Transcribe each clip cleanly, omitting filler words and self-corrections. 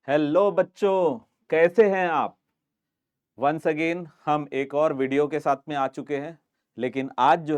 Hello बच्चों, कैसे हैं आप। वंस अगेन हम एक और वीडियो के साथ में आ चुके हैं। लेकिन आज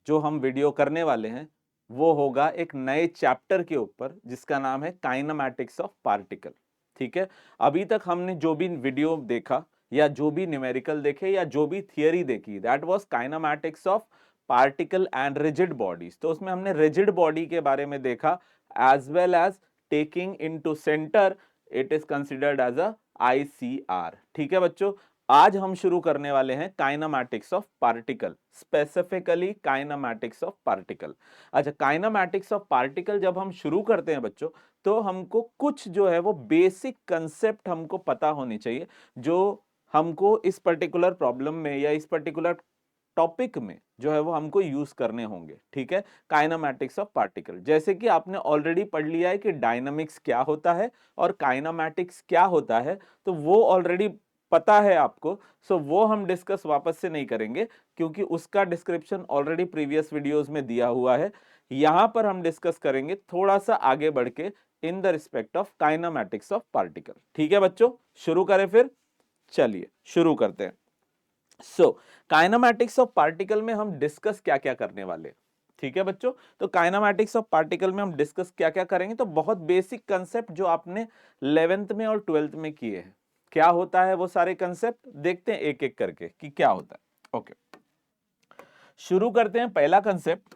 जो हम वीडियो करने वाले हैं वो होगा एक नए चैप्टर के ऊपर जिसका नाम है काइनेमैटिक्स ऑफ पार्टिकल। ठीक है, अभी तक हमने जो भी वीडियो देखा या जो भी न्यूमेरिकल देखे या जो भी थियरी देखी, that was kinematics of particle and rigid bodies. तो उसमें हमने रिजिड बॉडी के बारे में देखा, as well as taking into center it is considered as a ICR। ठीक है बच्चों, आज हम शुरू करने वाले हैं kinematics of particle, specifically kinematics of particle. अच्छा, काइनेमैटिक्स ऑफ पार्टिकल जब हम शुरू करते हैं बच्चों, तो हमको कुछ वो बेसिक कंसेप्ट हमको पता होनी चाहिए जो हमको इस पर्टिकुलर प्रॉब्लम में या इस पर्टिकुलर टॉपिक में वो हमको यूज करने होंगे। ठीक है, काइनेमैटिक्स ऑफ पार्टिकल, जैसे कि आपने ऑलरेडी पढ़ लिया है कि डायनामिक्स क्या होता है और काइनेमैटिक्स क्या होता है, तो वो ऑलरेडी पता है आपको। सो वो हम डिस्कस वापस से नहीं करेंगे क्योंकि उसका डिस्क्रिप्शन ऑलरेडी प्रीवियस वीडियोस में दिया हुआ है। यहां पर हम डिस्कस करेंगे थोड़ा सा आगे बढ़ के in the respect of kinematics of particle. ठीक है बच्चों, शुरू करें फिर। चलिए शुरू करते हैं। सो काइनेमैटिक्स ऑफ पार्टिकल में हम डिस्कस क्या क्या करने वाले हैं। ठीक है बच्चों, तो काइनेमैटिक्स ऑफ पार्टिकल में हम डिस्कस क्या क्या करेंगे, तो बहुत बेसिक कंसेप्ट जो आपने 11th में और 12th में किए हैं। क्या होता है वो सारे कंसेप्ट, देखते हैं एक एक करके कि क्या होता है। ओके, शुरू करते हैं। पहला कंसेप्ट,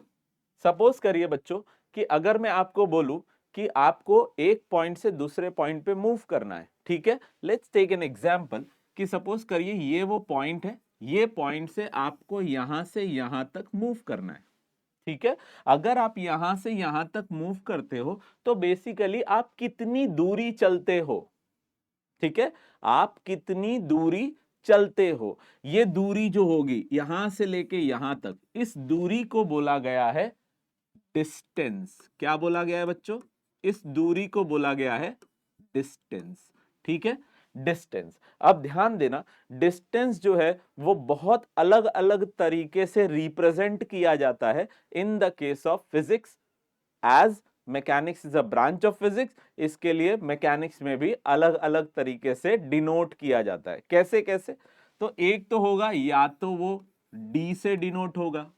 सपोज करिए बच्चों कि अगर मैं आपको बोलूं कि आपको एक पॉइंट से दूसरे पॉइंट पे मूव करना है। ठीक है, लेट्स टेक एन एग्जांपल कि सपोज करिए ये वो पॉइंट है, ये पॉइंट से आपको यहां से यहां तक मूव करना है। ठीक है, अगर आप यहां से यहां तक मूव करते हो तो बेसिकली आप कितनी दूरी चलते हो। ठीक है, आप कितनी दूरी चलते हो, ये दूरी जो होगी यहां से लेके यहां तक, इस दूरी को बोला गया है डिस्टेंस। क्या बोला गया है बच्चों, इस दूरी को बोला गया है डिस्टेंस। ठीक है, डिस्टेंस। अब ध्यान देना, डिस्टेंस वो बहुत अलग अलग तरीके से रिप्रेजेंट किया जाता है in the case of physics, as mechanics is a branch of physics. इसके लिए मैकेनिक्स में भी अलग अलग तरीके से डिनोट किया जाता है। कैसे कैसे, तो एक तो होगा या तो वो डी से डिनोट होगा,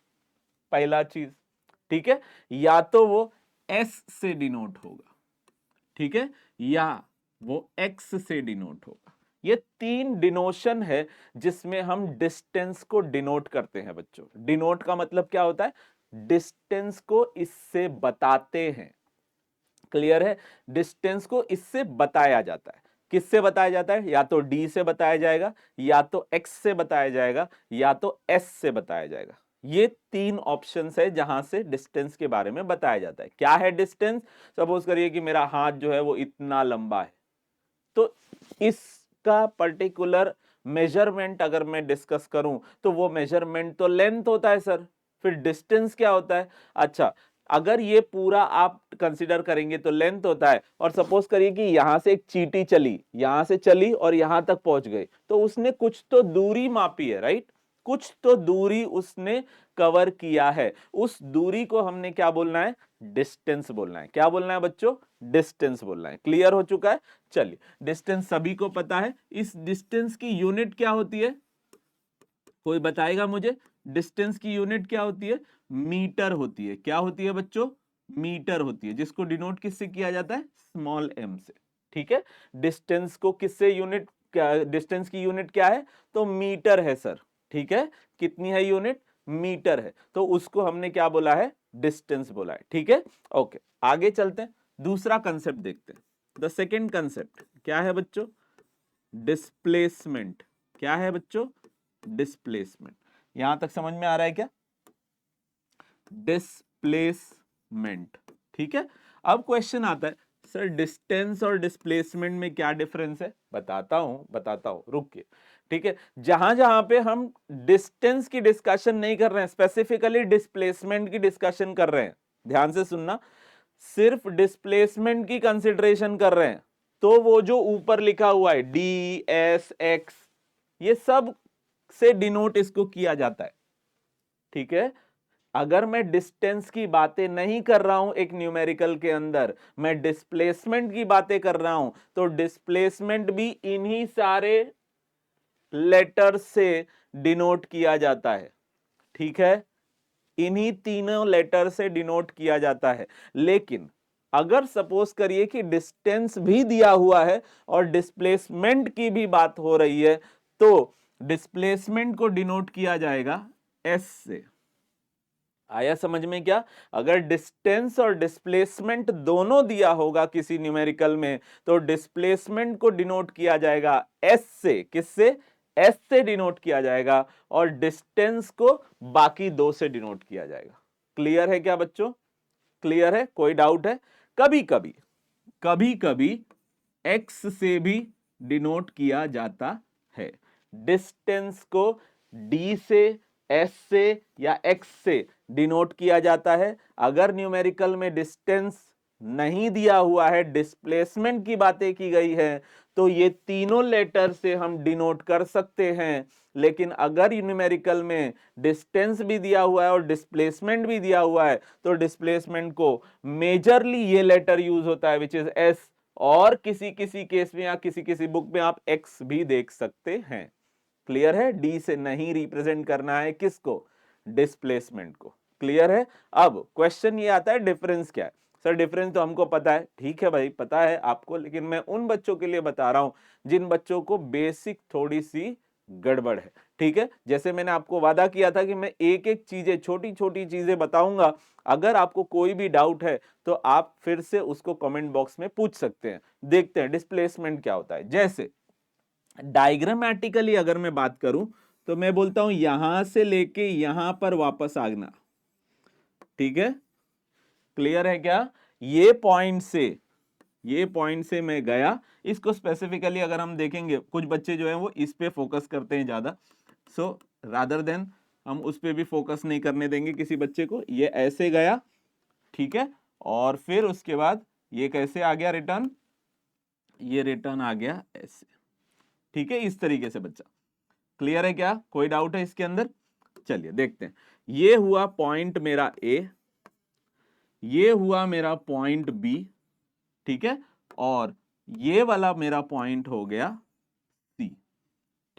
पहला चीज। ठीक है, या तो वो एस से डिनोट होगा। ठीक है, या वो एक्स से डिनोट होगा। ये तीन डिनोशन है जिसमें हम डिस्टेंस को डिनोट करते हैं बच्चों। डिनोट का मतलब क्या होता है, डिस्टेंस को इससे बताते हैं। क्लियर है, डिस्टेंस को इससे बताया जाता है। किससे बताया जाता है, या तो डी से बताया जाएगा, या तो एक्स से बताया जाएगा, या तो एस से बताया जाएगा। ये तीन ऑप्शंस है जहां से डिस्टेंस के बारे में बताया जाता है। क्या है डिस्टेंस, सपोज करिए कि मेरा हाथ वो इतना लंबा है, तो इसका पर्टिकुलर मेजरमेंट अगर मैं डिस्कस करूं तो वो मेजरमेंट तो लेंथ होता है सर। फिर डिस्टेंस क्या होता है, अच्छा अगर ये पूरा आप कंसीडर करेंगे तो लेंथ होता है। और सपोज करिए कि यहां से एक चींटी चली, यहां से चली और यहां तक पहुंच गई, तो उसने कुछ तो दूरी मापी है, राइट। कुछ तो दूरी उसने कवर किया है, उस दूरी को हमने क्या बोलना है, डिस्टेंस बोलना है। क्या बोलना है बच्चों, डिस्टेंस बोलना है। क्लियर हो चुका है। चलिए, डिस्टेंस सभी को पता है। इस डिस्टेंस की यूनिट क्या होती है, कोई बताएगा मुझे, डिस्टेंस की यूनिट क्या होती है, मीटर होती है। क्या होती है बच्चों, मीटर होती है, जिसको डिनोट किससे किया जाता है, स्मॉल एम से। ठीक है, डिस्टेंस को किससे यूनिट, क्या डिस्टेंस की यूनिट क्या है, तो मीटर है सर। ठीक है, कितनी है यूनिट, मीटर है, तो उसको हमने क्या बोला है, डिस्टेंस बोला है। ठीक है, ओके आगे चलते हैं, दूसरा कंसेप्ट देखते हैं। द सेकेंड कंसेप्ट क्या है बच्चों, डिस्प्लेसमेंट। क्या है बच्चों, डिस्प्लेसमेंट। यहां तक समझ में आ रहा है क्या, डिस्प्लेसमेंट। ठीक है, अब क्वेश्चन आता है, सर डिस्टेंस और डिस्प्लेसमेंट में क्या डिफरेंस है, बताता हूं रुकिए। ठीक है, जहां जहां पे हम डिस्टेंस की डिस्कशन नहीं कर रहे हैं, स्पेसिफिकली डिस्प्लेसमेंट की डिस्कशन कर रहे हैं, ध्यान से सुनना, सिर्फ डिस्प्लेसमेंट की कंसिडरेशन कर रहे हैं, तो वो जो ऊपर लिखा हुआ है डी एस एक्स, ये सब से डिनोट इसको किया जाता है। ठीक है, अगर मैं डिस्टेंस की बातें नहीं कर रहा हूं एक न्यूमेरिकल के अंदर, मैं डिस्प्लेसमेंट की बातें कर रहा हूं, तो डिस्प्लेसमेंट भी इन्हीं सारे लेटर से डिनोट किया जाता है। ठीक है, इन्हीं तीनों लेटर से डिनोट किया जाता है। लेकिन अगर सपोज करिए कि डिस्टेंस भी दिया हुआ है और डिस्प्लेसमेंट की भी बात हो रही है, तो डिस्प्लेसमेंट को डिनोट किया जाएगा एस से। आया समझ में क्या? अगर डिस्टेंस और डिस्प्लेसमेंट दोनों दिया होगा किसी न्यूमेरिकल में, तो डिस्प्लेसमेंट को डिनोट किया जाएगा एस से। किससे? एस से डिनोट किया जाएगा, और डिस्टेंस को बाकी दो से डिनोट किया जाएगा। क्लियर है क्या बच्चों? क्लियर है? कोई डाउट है? कभी कभी एक्स से भी डिनोट किया जाता है। डिस्टेंस को डी से, एस से या एक्स से डिनोट किया जाता है। अगर न्यूमेरिकल में डिस्टेंस नहीं दिया हुआ है, डिस्प्लेसमेंट की बातें की गई है, तो ये तीनों लेटर से हम डिनोट कर सकते हैं। लेकिन अगर न्यूमेरिकल में डिस्टेंस भी दिया हुआ है और डिस्प्लेसमेंट भी दिया हुआ है, तो डिस्प्लेसमेंट को मेजरली ये लेटर यूज होता है विच इज एस, और किसी किसी केस में या किसी किसी बुक में आप एक्स भी देख सकते हैं। क्लियर है? डी से नहीं रिप्रेजेंट करना है किसको? डिस्प्लेसमेंट को। क्लियर है? अब क्वेश्चन ये आता है डिफरेंस क्या है? सर डिफरेंस तो हमको पता है। ठीक है भाई, पता है आपको, लेकिन मैं उन बच्चों के लिए बता रहा हूं जिन बच्चों को बेसिक थोड़ी सी गड़बड़ है। ठीक है, जैसे मैंने आपको वादा किया था कि मैं एक एक चीजें, छोटी छोटी चीजें बताऊंगा। अगर आपको कोई भी डाउट है तो आप फिर से उसको कमेंट बॉक्स में पूछ सकते हैं। देखते हैं डिस्प्लेसमेंट क्या होता है। जैसे डायग्रामेटिकली अगर मैं बात करूं, तो मैं बोलता हूं यहां से लेके यहां पर वापस आना। ठीक है, क्लियर है क्या? ये पॉइंट से मैं गया। इसको स्पेसिफिकली अगर हम देखेंगे, कुछ बच्चे जो है वो इस पे फोकस करते हैं ज्यादा, सो रादर देन हम उस पे भी फोकस नहीं करने देंगे किसी बच्चे को। ये ऐसे गया, ठीक है, और फिर उसके बाद ये कैसे आ गया रिटर्न? ये रिटर्न आ गया ऐसे। ठीक है, इस तरीके से बच्चा। क्लियर है क्या? कोई डाउट है इसके अंदर? चलिए देखते हैं। ये हुआ पॉइंट मेरा ए, ये हुआ मेरा पॉइंट बी, ठीक है, और ये वाला मेरा पॉइंट हो गया सी।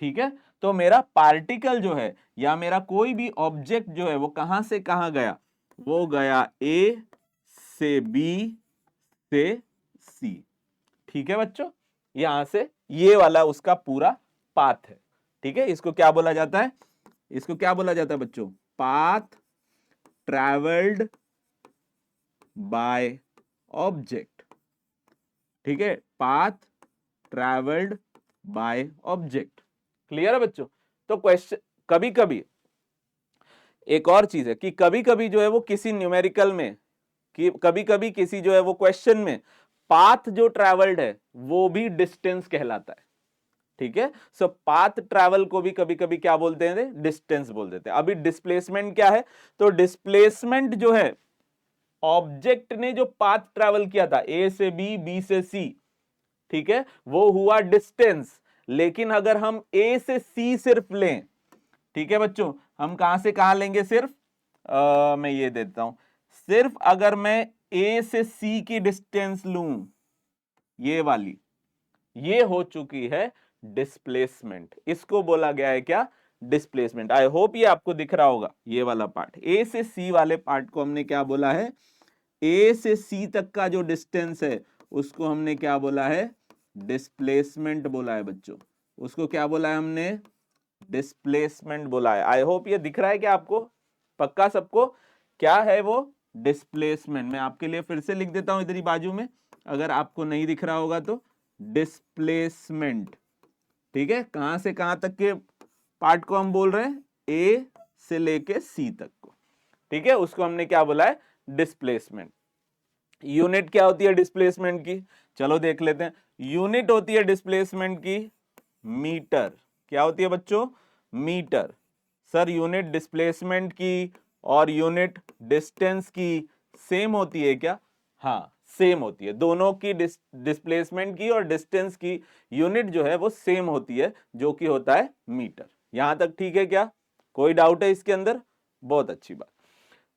ठीक है, तो मेरा पार्टिकल जो है या मेरा कोई भी ऑब्जेक्ट जो है वो कहां से कहां गया? वो गया ए से बी से सी। ठीक है बच्चों, यहां से ये वाला उसका पूरा पाथ है। ठीक है, इसको क्या बोला जाता है? इसको क्या बोला जाता है बच्चों? Path travelled by object. ठीक है, path travelled by object. Clear है बच्चों? तो क्वेश्चन, कभी कभी एक और चीज है कि कभी कभी जो है वो किसी न्यूमेरिकल में, कि कभी कभी किसी जो है वो क्वेश्चन में पाथ जो ट्रैवल्ड है वो भी डिस्टेंस कहलाता है। ठीक है, सो पाथ ट्रैवल को भी कभी कभी क्या बोलते हैं? डिस्टेंस बोल देते हैं। अभी डिस्प्लेसमेंट क्या है? तो डिस्प्लेसमेंट जो है, ऑब्जेक्ट ने जो पाथ ट्रैवल किया था ए से बी, बी से सी, ठीक है, वो हुआ डिस्टेंस। लेकिन अगर हम ए से सी सिर्फ लें, ठीक है बच्चों, हम कहां से कहां लेंगे? सिर्फ मैं ये देता हूं, सिर्फ अगर मैं ए से सी की डिस्टेंस लूं, ये वाली, ये हो चुकी है डिस्प्लेसमेंट। इसको बोला गया है क्या? डिस्प्लेसमेंट। आई होप ये आपको दिख रहा होगा। ये वाला पार्ट, ए से सी वाले पार्ट को हमने क्या बोला है? ए से सी तक का जो डिस्टेंस है उसको हमने क्या बोला है? डिस्प्लेसमेंट बोला है बच्चों। उसको क्या बोला है हमने? डिस्प्लेसमेंट बोला है। आई होप ये दिख रहा है क्या आपको? पक्का सबको? क्या है वो? डिस्प्लेसमेंट। मैं आपके लिए फिर से लिख देता हूं इधर ही बाजू में, अगर आपको नहीं दिख रहा होगा तो। डिस्प्लेसमेंट, ठीक है, कहां से कहां तक के पार्ट को हम बोल रहे हैं? ए से लेके सी तक को। ठीक है, उसको हमने क्या बोला है? डिस्प्लेसमेंट। यूनिट क्या होती है डिस्प्लेसमेंट की? चलो देख लेते हैं। यूनिट होती है डिस्प्लेसमेंट की मीटर। क्या होती है बच्चों? मीटर। सर यूनिट डिस्प्लेसमेंट की और यूनिट डिस्टेंस की सेम होती है क्या? हाँ, सेम होती है। दोनों की डिस्प्लेसमेंट की और डिस्टेंस की यूनिट जो है वो सेम होती है, जो कि होता है मीटर। यहां तक ठीक है क्या? कोई डाउट है इसके अंदर? बहुत अच्छी बात।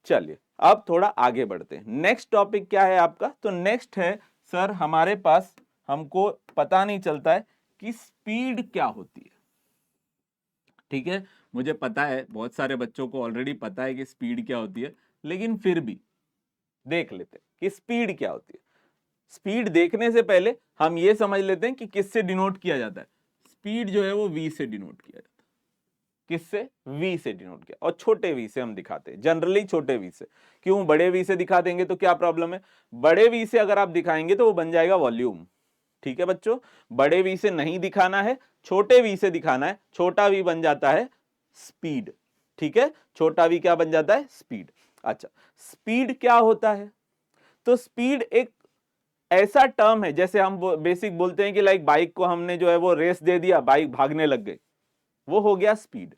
चलिए अब थोड़ा आगे बढ़ते हैं। नेक्स्ट टॉपिक क्या है आपका? तो नेक्स्ट है सर हमारे पास, हमको पता नहीं चलता है कि स्पीड क्या होती है। ठीक है, मुझे पता है बहुत सारे बच्चों को ऑलरेडी पता है कि स्पीड क्या होती है, लेकिन फिर भी देख लेते हैं कि स्पीड क्या होती है। स्पीड देखने से पहले हम ये समझ लेते हैं कि किससे डिनोट किया जाता है। स्पीड जो है वो v से डिनोट किया जाता है। किससे? v से डिनोट किया, और छोटे v से हम दिखाते हैं, जनरली छोटे v से। क्यों? बड़े v से दिखा देंगे तो क्या प्रॉब्लम है? बड़े v से अगर आप दिखाएंगे तो वो बन जाएगा वॉल्यूम। ठीक है बच्चों, बड़े v से नहीं दिखाना है, छोटे v से दिखाना है, छोटा v बन जाता है स्पीड। ठीक है, छोटा v क्या बन जाता है? स्पीड। अच्छा, स्पीड क्या होता है? तो स्पीड एक ऐसा टर्म है, जैसे हम बेसिक बोलते हैं कि लाइक बाइक को हमने जो है वो रेस दे दिया, बाइक भागने लग गई, वो हो गया स्पीड।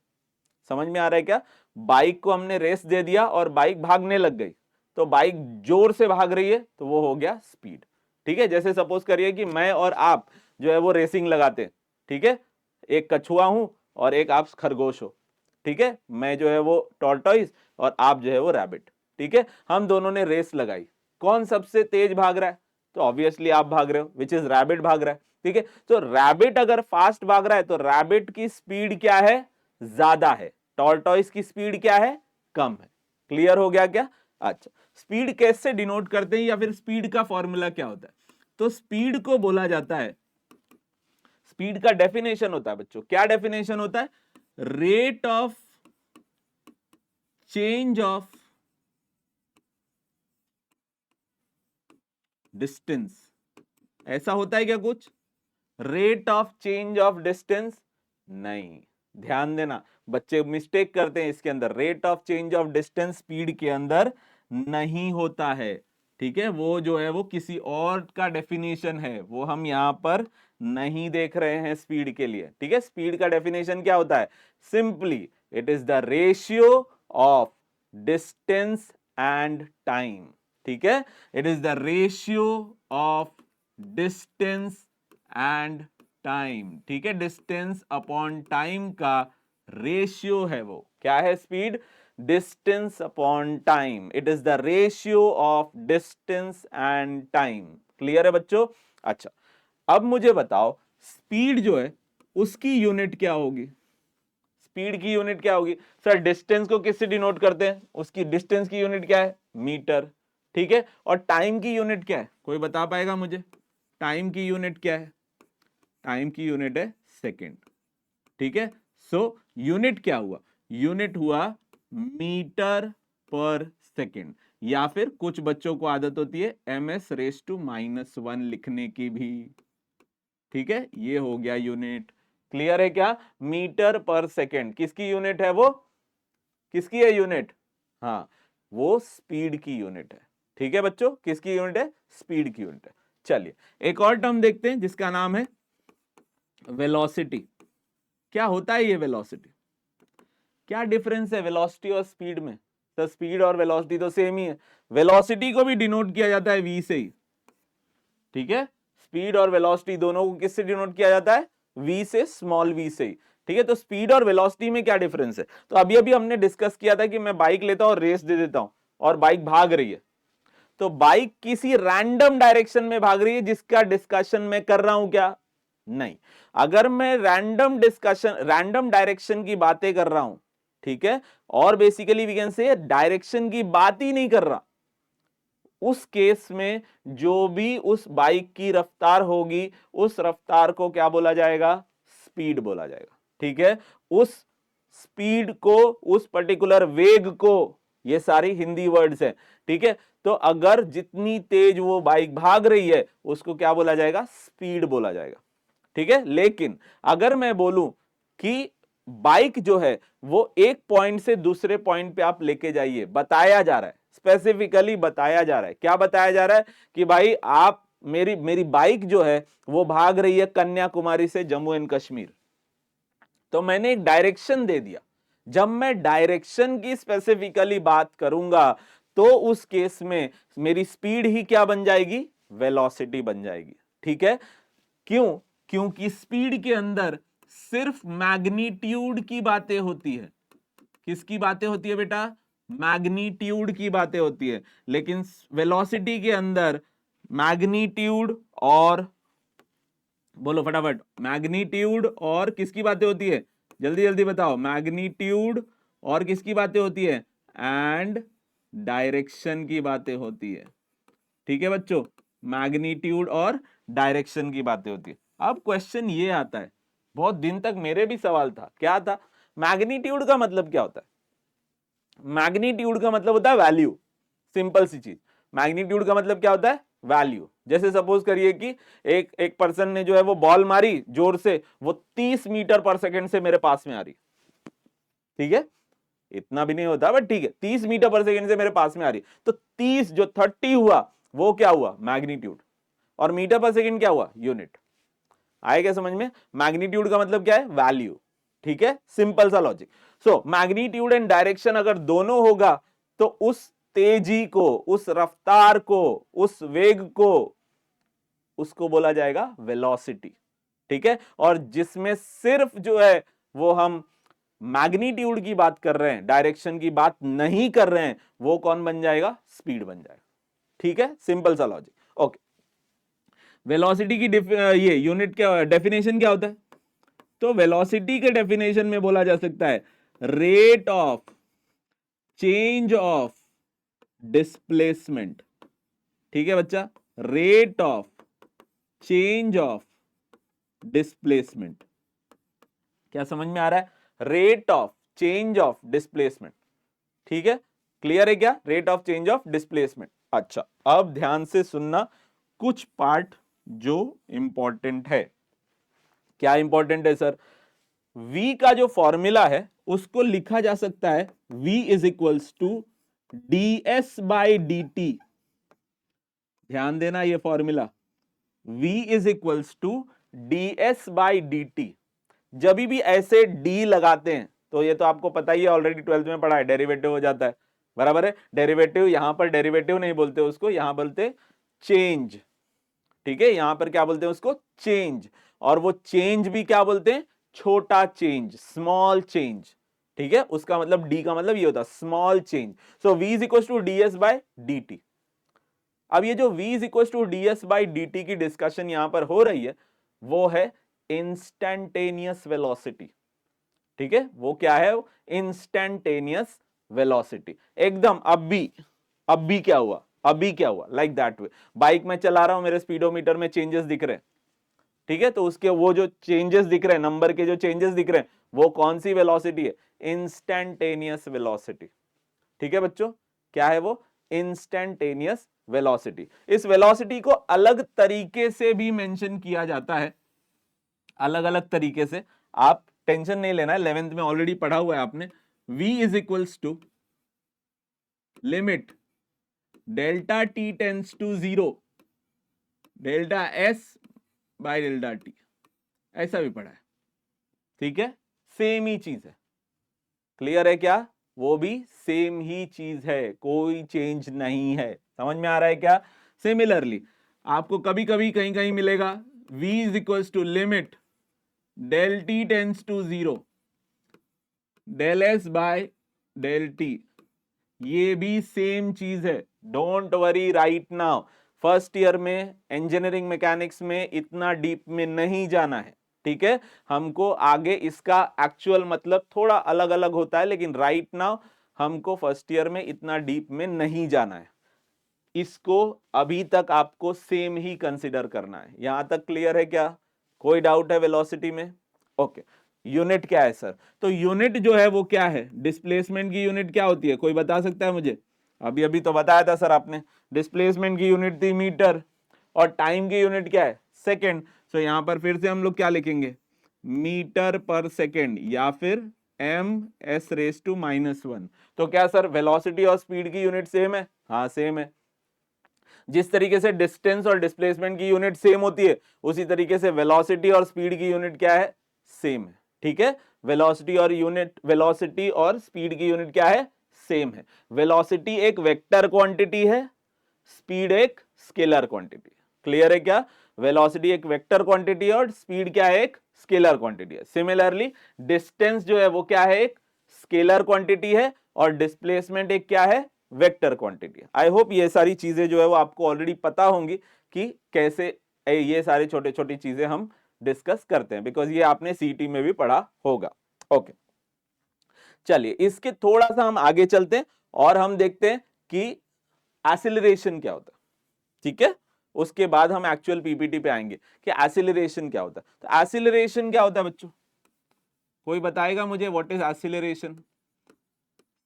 समझ में आ रहा है क्या? बाइक को हमने रेस दे दिया और बाइक भागने लग गई, तो बाइक जोर से भाग रही है तो वो हो गया स्पीड। ठीक है, जैसे सपोज करिए कि मैं और आप जो है वो रेसिंग लगाते हैं। ठीक है, एक कछुआ हूं और एक आप खरगोश हो। ठीक है, मैं जो है वो टॉर्टोइस और आप जो है वो रैबिट। ठीक है, हम दोनों ने रेस लगाई, कौन सबसे तेज भाग रहा है? तो ऑब्वियसली आप भाग रहे हो, विच इज रैबिट भाग रहा है। ठीक है, तो रैबिट अगर फास्ट भाग रहा है तो रैबिट की स्पीड क्या है? ज्यादा है। टॉर्टोइस की स्पीड क्या है? कम है। क्लियर हो गया क्या? अच्छा, स्पीड कैसे डिनोट करते हैं या फिर स्पीड का फॉर्मूला क्या होता है? तो स्पीड को बोला जाता है, स्पीड का डेफिनेशन होता है बच्चों, क्या डेफिनेशन होता है? Rate of change of distance. ऐसा होता है क्या कुछ? Rate of change of distance नहीं, ध्यान देना, बच्चे मिस्टेक करते हैं इसके अंदर। Rate of change of distance speed के अंदर नहीं होता है। ठीक है, वो जो है वो किसी और का डेफिनेशन है, वो हम यहां पर नहीं देख रहे हैं स्पीड के लिए। ठीक है, स्पीड का डेफिनेशन क्या होता है? Simply it is the ratio of distance and time. ठीक है, it is the ratio of distance and time. ठीक है, डिस्टेंस अपॉन टाइम का रेशियो है वो। क्या है speed? Distance upon time, it is the ratio of distance and time. Clear है बच्चों? अच्छा, अब मुझे बताओ स्पीड जो है उसकी यूनिट क्या होगी? स्पीड की यूनिट क्या होगी? सर डिस्टेंस को किससे डिनोट करते हैं? उसकी डिस्टेंस की यूनिट क्या है? मीटर। ठीक है, और टाइम की यूनिट क्या है? कोई बता पाएगा मुझे? टाइम की यूनिट क्या है? टाइम की यूनिट है सेकेंड। ठीक है, सो यूनिट क्या हुआ? यूनिट हुआ मीटर पर सेकेंड, या फिर कुछ बच्चों को आदत होती है ms⁻⁻1 लिखने की भी। ठीक है, ये हो गया यूनिट। क्लियर है क्या? मीटर पर सेकेंड किसकी यूनिट है? वो किसकी है यूनिट? हाँ, वो स्पीड की यूनिट है। ठीक है बच्चों, किसकी यूनिट है? स्पीड की यूनिट है। चलिए एक और टर्म देखते हैं जिसका नाम है वेलोसिटी। क्या होता है ये वेलोसिटी? क्या डिफरेंस है वेलोसिटी और स्पीड में? तो स्पीड और वेलोसिटी तो सेम ही है। वेलोसिटी को भी डिनोट किया जाता है v से ही। ठीक है, स्पीड और वेलोसिटी दोनों को किससे डिनोट किया जाता है? v से, स्मॉल v से ही। ठीक है, तो स्पीड और वेलोसिटी में क्या डिफरेंस है? तो अभी अभी हमने डिस्कस किया था कि मैं बाइक लेता हूं और रेस दे देता हूं और बाइक भाग रही है, तो बाइक किसी रैंडम डायरेक्शन में भाग रही है जिसका डिस्कशन मैं कर रहा हूं क्या? नहीं। अगर मैं रैंडम डायरेक्शन की बातें कर रहा हूं, ठीक है, और basically we can say direction की बात ही नहीं कर रहा, उस केस में जो भी उस बाइक की रफ्तार होगी उस रफ्तार को क्या बोला जाएगा? स्पीड बोला जाएगा। ठीक है, उस स्पीड को, उस पर्टिकुलर वेग को, ये सारी हिंदी वर्ड्स हैं। ठीक है, तो अगर जितनी तेज वो बाइक भाग रही है उसको क्या बोला जाएगा? स्पीड बोला जाएगा। ठीक है, लेकिन अगर मैं बोलूं कि बाइक जो है वो एक पॉइंट से दूसरे पॉइंट पे आप लेके जाइए, बताया जा रहा है, स्पेसिफिकली बताया जा रहा है। क्या बताया जा रहा है? कि भाई आप मेरी बाइक जो है वो भाग रही है कन्याकुमारी से जम्मू एंड कश्मीर, तो मैंने एक डायरेक्शन दे दिया। जब मैं डायरेक्शन की स्पेसिफिकली बात करूंगा तो उस केस में मेरी स्पीड ही क्या बन जाएगी? वेलोसिटी बन जाएगी। ठीक है, क्यों? क्योंकि स्पीड के अंदर सिर्फ मैग्नीट्यूड की बातें होती है। किसकी बातें होती है बेटा? मैग्नीट्यूड की बातें होती है, लेकिन वेलोसिटी के अंदर मैग्नीट्यूड और, बोलो फटाफट, मैग्नीट्यूड और किसकी बातें होती है, जल्दी जल्दी बताओ, मैग्नीट्यूड और किसकी बातें होती है, एंड डायरेक्शन की बातें होती है। ठीक है बच्चों, मैग्नीट्यूड और डायरेक्शन की बातें होती है। अब क्वेश्चन ये आता है, बहुत दिन तक मेरे भी सवाल था, क्या था, मैग्नीट्यूड का मतलब क्या होता है? मैग्नीट्यूड का मतलब होता है वैल्यू, सिंपल सी चीज। मैग्नीट्यूड का मतलब क्या होता है, वैल्यू। जैसे सपोज करिए कि एक पर्सन ने जो है वो बॉल मारी जोर से, वो 30 मीटर पर सेकंड से मेरे पास में आ रही, ठीक है, इतना भी नहीं होता बट ठीक है, 30 मीटर पर सेकंड से मेरे पास में आ रही, तो 30 जो 30 हुआ वो क्या हुआ, मैग्नीट्यूड, और मीटर पर सेकंड क्या हुआ, यूनिट। आएगा समझ में? मैग्नीट्यूड का मतलब क्या है, वैल्यू। ठीक है, सिंपल सा logic. So magnitude and direction अगर दोनों होगा तो उस तेजी को, उस रफ्तार को, उस वेग को, उसको बोला जाएगा वेलोसिटी। ठीक है, और जिसमें सिर्फ जो है वो हम मैग्नीट्यूड की बात कर रहे हैं, डायरेक्शन की बात नहीं कर रहे हैं, वो कौन बन जाएगा, स्पीड बन जाएगा। ठीक है, सिंपल सा लॉजिक। ओके, वेलोसिटी की ये यूनिट क्या, डेफिनेशन क्या होता है? तो वेलोसिटी के डेफिनेशन में बोला जा सकता है rate of change of displacement. ठीक है बच्चा, rate of change of displacement. क्या समझ में आ रहा है? Rate of change of displacement. ठीक है, क्लियर है क्या, rate of change of displacement. अच्छा, अब ध्यान से सुनना कुछ पार्ट जो इंपॉर्टेंट है। क्या इंपॉर्टेंट है सर? v का जो फॉर्मूला है उसको लिखा जा सकता है v is equals to ds by d t. ध्यान देना ये formula, v is equals to ds by d t. जब भी ऐसे d लगाते हैं तो ये तो आपको पता ही है, ऑलरेडी 12th में पढ़ा है, डेरिवेटिव हो जाता है, बराबर है। डेरिवेटिव, यहां पर डेरिवेटिव नहीं बोलते उसको, यहां बोलते चेंज। ठीक है, यहां पर क्या बोलते हैं उसको, चेंज। और वो चेंज भी क्या बोलते हैं, छोटा चेंज, स्मॉल चेंज। ठीक है, उसका मतलब डी का मतलब ये होता है small change. So v is equal to d s by d t. अब ये जो v is equal to d s by d t की डिस्कशन यहां पर हो रही है, वो है इंस्टैन्टेनियस वेलोसिटी। ठीक है, वो क्या है, इंस्टैन्टेनियस वेलोसिटी, एकदम अब भी क्या हुआ, अभी क्या हुआ, लाइक दैट वे। बाइक में चला रहा हूं, मेरे स्पीडोमीटर में चेंजेस दिख रहे हैं, ठीक है, तो उसके वो जो चेंजेस दिख रहे हैं, नंबर के जो चेंजेस दिख रहे हैं, वो कौन सी वेलोसिटी है, इंस्टैन्टेनियस वेलोसिटी। ठीक है बच्चों, क्या है वो, इंस्टैन्टेनियस वेलोसिटी। इस वेलोसिटी को अलग तरीके से भी मेंशन किया जाता है, अलग अलग तरीके से, आप टेंशन नहीं लेना है, 11th में ऑलरेडी पढ़ा हुआ है आपने। v is equals to limit delta t tends to 0 delta s by delta t, ऐसा भी पढ़ा है। ठीक है, सेम ही चीज है, क्लियर है क्या, वो भी सेम ही चीज है, कोई चेंज नहीं है, समझ में आ रहा है क्या? सिमिलरली आपको कभी कभी कहीं कहीं मिलेगा v is equals to limit del t tends to 0 del s by del t, ये भी सेम चीज है। Don't worry right now, first year में इंजीनियरिंग मैकेनिक्स में इतना डीप में नहीं जाना है। ठीक है, हमको आगे इसका एक्चुअल मतलब थोड़ा अलग अलग होता है, लेकिन राइट नाउ हमको फर्स्ट ईयर में इतना डीप में नहीं जाना है। इसको अभी तक आपको सेम ही कंसिडर करना है। यहां तक क्लियर है क्या, कोई डाउट है वेलोसिटी में? ओके, यूनिट क्या है सर? तो यूनिट जो है वो क्या है, डिस्प्लेसमेंट की यूनिट क्या होती है, कोई बता सकता है मुझे? अभी अभी तो बताया था सर आपने, डिस्प्लेसमेंट की यूनिट थी मीटर, और टाइम की यूनिट क्या है, सेकेंड। सो यहां पर फिर से हम लोग क्या लिखेंगे, मीटर पर सेकेंड, या फिर एम एस रेस टू -1। तो क्या सर वेलोसिटी और स्पीड की यूनिट सेम है? हाँ सेम है। जिस तरीके से डिस्टेंस और डिस्प्लेसमेंट की यूनिट सेम होती है, उसी तरीके से वेलोसिटी और स्पीड की यूनिट क्या है, सेम है। ठीक है, वेलोसिटी और स्पीड की यूनिट क्या है, सेम है। वेलोसिटी एक वेक्टर क्वांटिटी है, स्पीड एक स्केलर क्वांटिटी। क्लियर है क्या, वेलोसिटी एक वेक्टर क्वांटिटी है और स्पीड क्या है, एक स्केलर क्वांटिटी है। सिमिलरली डिस्टेंस जो है वो क्या है, एक स्केलर क्वांटिटी है और डिस्प्लेसमेंट एक क्या है, वेक्टर क्वांटिटी है। आई होप ये सारी चीजें जो है वो आपको ऑलरेडी पता होंगी कि कैसे ये सारी छोटी छोटी चीजें हम डिस्कस करते हैं, बिकॉज ये आपने सीटी में भी पढ़ा होगा। ओके, चलिए इसके थोड़ा सा हम आगे चलते हैं और हम देखते हैं कि एक्सीलरेशन क्या होता है। ठीक है, उसके बाद हम एक्चुअल पीपीटी पे आएंगे कि एक्सीलरेशन क्या होता है। तो एक्सीलरेशन क्या होता है बच्चों, कोई बताएगा मुझे व्हाट इज एक्सीलरेशन?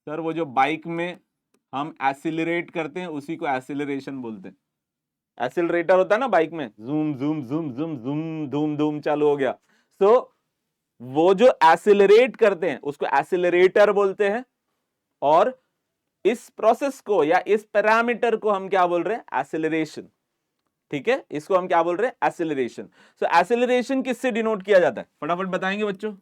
सर वो जो बाइक में हम एक्सीलरेट करते हैं उसी को एक्सीलरेशन बोलते हैं। एक्सीलरेटर होता है ना बाइक में, zoom zoom zoom zoom zoom धूम धूम चालू हो गया, तो वो जो एक्सीलरेट करते हैं उसको एक्सीलरेटर बोलते हैं, और इस प्रोसेस को या इस पैरामीटर को हम क्या बोल रहे हैं, एक्सीलरेशन। ठीक है, इसको हम क्या बोल रहे हैं, एक्सीलरेशन। सो एक्सीलरेशन किससे डिनोट किया जाता है, फटाफट बताएंगे बच्चों?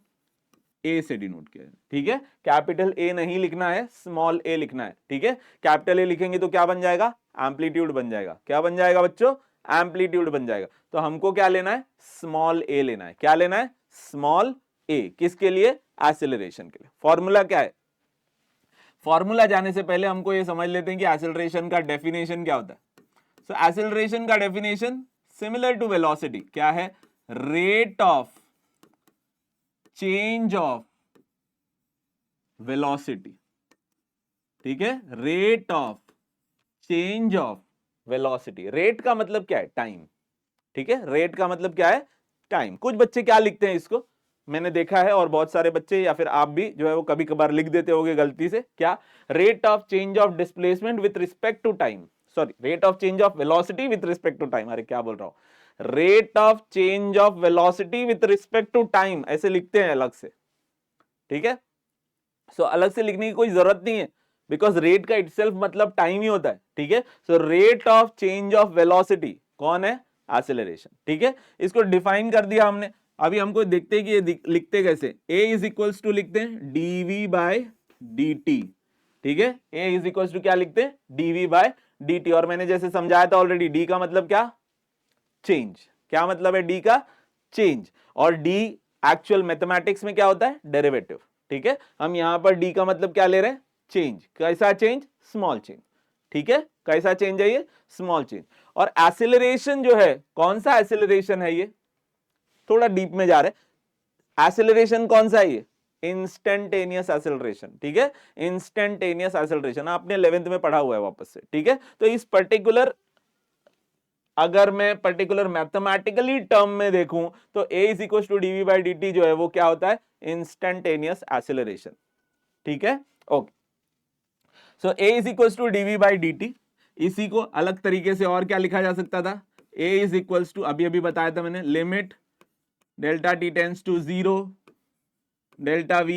ए से डिनोट किया है। ठीक है, कैपिटल ए नहीं लिखना है, स्मॉल ए लिखना है। ठीक है, कैपिटल ए लिखेंगे तो क्या बन जाएगा, एम्पलीट्यूड बन जाएगा। क्या बन जाएगा बच्चों, एम्पलीट्यूड बन जाएगा। तो हमको क्या लेना है, स्मॉल ए लेना है। क्या लेना है, स्मॉल ए। किसके लिए, एक्सीलरेशन के लिए। फॉर्मूला क्या है, फॉर्मूला जाने से पहले हमको ये समझ लेते हैं कि एक्सीलरेशन का डेफिनेशन क्या होता है। सो एक्सीलरेशन का डेफिनेशन सिमिलर टू वेलोसिटी क्या है, rate of change of velocity. ठीक है, rate of change of velocity. Rate का मतलब क्या है, टाइम। ठीक है, रेट का मतलब क्या है, टाइम। कुछ बच्चे क्या लिखते हैं इसको, मैंने देखा है, और बहुत सारे बच्चे या फिर आप भी जो है वो कभी कभार लिख देते होंगे गलती से, क्या, rate of change of displacement with respect to time. Sorry, rate of change of velocity with respect to time. अरे क्या बोल रहा हूं, rate of change of velocity with respect to time, ऐसे लिखते हैं अलग से। ठीक है, सो अलग से लिखने की कोई जरूरत नहीं है, बिकॉज रेट का इटसेल्फ मतलब टाइम ही होता है। ठीक है, so rate of change of velocity कौन है, एक्सीलरेशन। ठीक है, इसको डिफाइन कर दिया हमने। अभी हमको देखते हैं कि ये लिखते कैसे, ए इज इक्वल्स टू लिखते हैं डीवी बाय डी। ठीक है, ए इज इक्वल्स टू क्या लिखते हैं, डीवी बाय डी। और मैंने जैसे समझाया था ऑलरेडी, डी का मतलब क्या, चेंज। क्या मतलब है डी का, चेंज। और डी एक्चुअल मैथमेटिक्स में क्या होता है, डेरिवेटिव। ठीक है, हम यहां पर डी का मतलब क्या ले रहे हैं, चेंज। कैसा चेंज, स्मॉल चेंज। ठीक है, कैसा चेंज है ये, स्मॉल चेंज। और एक्सीलरेशन जो है, कौन सा एक्सीलरेशन है ये, थोड़ा डीप में जा रहे हैं। एक्सीलरेशन कौन सा है ये, इंस्टेंटेनियस एक्सीलरेशन। ठीक है, इंस्टेंटेनियस एक्सीलरेशन आपने 11th में पढ़ा हुआ है वापस से। ठीक है, तो इस पर्टिकुलर, अगर मैं पर्टिकुलर मैथमेटिकली टर्म में देखूं तो a is equal to d v by d t जो है वो क्या होता है, इंस्टेंटेनियस एक्सीलरेशन। ठीक है, okay. So a is equal to d v by d t. इसी को अलग तरीके से और क्या लिखा जा सकता था, a इज इक्वल टू, अभी अभी बताया था मैंने, limit delta t tends to 0 delta v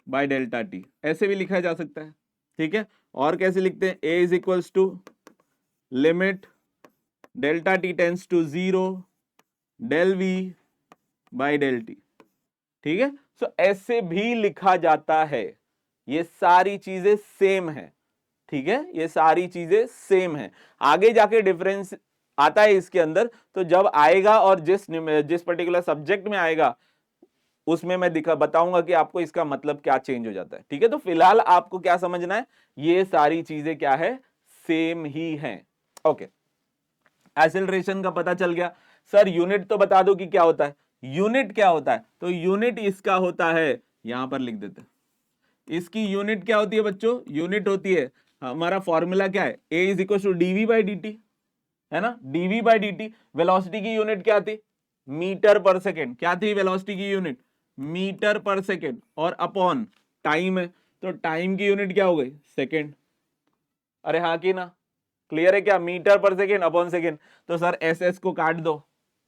by delta t, ऐसे भी लिखा जा सकता है। ठीक है, और कैसे लिखते हैं, a is equal to limit delta t tends to 0 del v by del t. ठीक है, सो ऐसे भी लिखा जाता है। ये सारी चीजें सेम है। ठीक है, ये सारी चीजें सेम है। आगे जाके डिफरेंस आता है इसके अंदर, तो जब आएगा और जिस पर्टिकुलर सब्जेक्ट में आएगा उसमें मैं बताऊंगा कि आपको इसका मतलब क्या चेंज हो जाता है। ठीक है, तो फिलहाल आपको क्या समझना है, ये सारी चीजें क्या है, सेम ही हैं। ओके, एक्सीलरेशन का पता चल गया। सर यूनिट तो बता दो कि क्या होता है, यूनिट क्या होता है, तो यूनिट इसका होता है, यहां पर लिख देते हैं, इसकी यूनिट क्या होती है बच्चों, यूनिट होती है, हमारा फॉर्मूला क्या है, a is equal to d v by d t, है ना, d v by d t. Velocity की यूनिट क्या थी, मीटर पर सेकेंड। क्या थी वेलोसिटी की यूनिट, मीटर पर सेकेंड, और अपॉन टाइम है, तो टाइम की यूनिट क्या हो गई, सेकेंड। अरे हाँ कि ना, क्लियर है क्या, metre per second upon second. तो सर एस एस को काट दो,